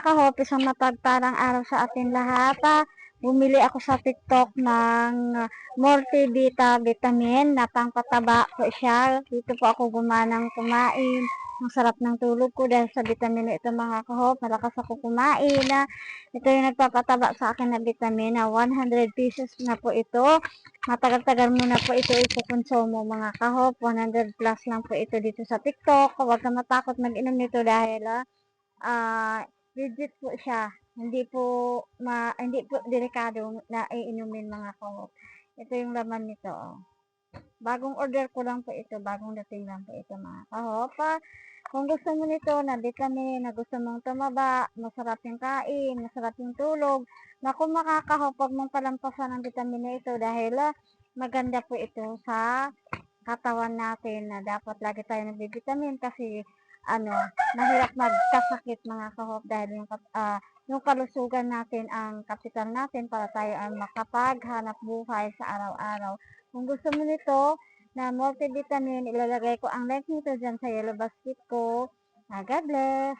kahop, isang mapagparang araw sa atin lahat. Bumili ako sa TikTok ng multivita vitamin na pangpataba po siya. Dito po ako gumanang kumain. Ang sarap ng tulog ko dahil sa vitamin na ito mga kahop. Malakas ako kumain. Ito yung nagpapataba sa akin na vitamin na 100 pieces na po ito. Matagal-tagal muna po ito ipokonsumo mga kahop. 100 plus lang po ito dito sa TikTok. Huwag ka matakot mag-inom nito dahil legit po siya. Hindi po delikado na iinumin mga kahop. Ito yung laman nito. Oh. Bagong order ko lang po ito. Bagong dating lang po ito mga kahop. Kung gusto mo nito na vitamin, na gusto mong tumaba, masarap yung kain, masarap yung tulog, naku makakahop, huwag mong palampasan ang vitamin na ito dahil maganda po ito sa katawan natin na dapat lagi tayo nagbibitamin kasi mahirap magkasakit mga kahop dahil yung kalusugan natin ang kapital natin para tayo ay makapaghanap buhay sa araw-araw. Kung gusto mo nito na multivitamin, ilalagay ko ang link nito dyan sa yellow basket ko. God bless!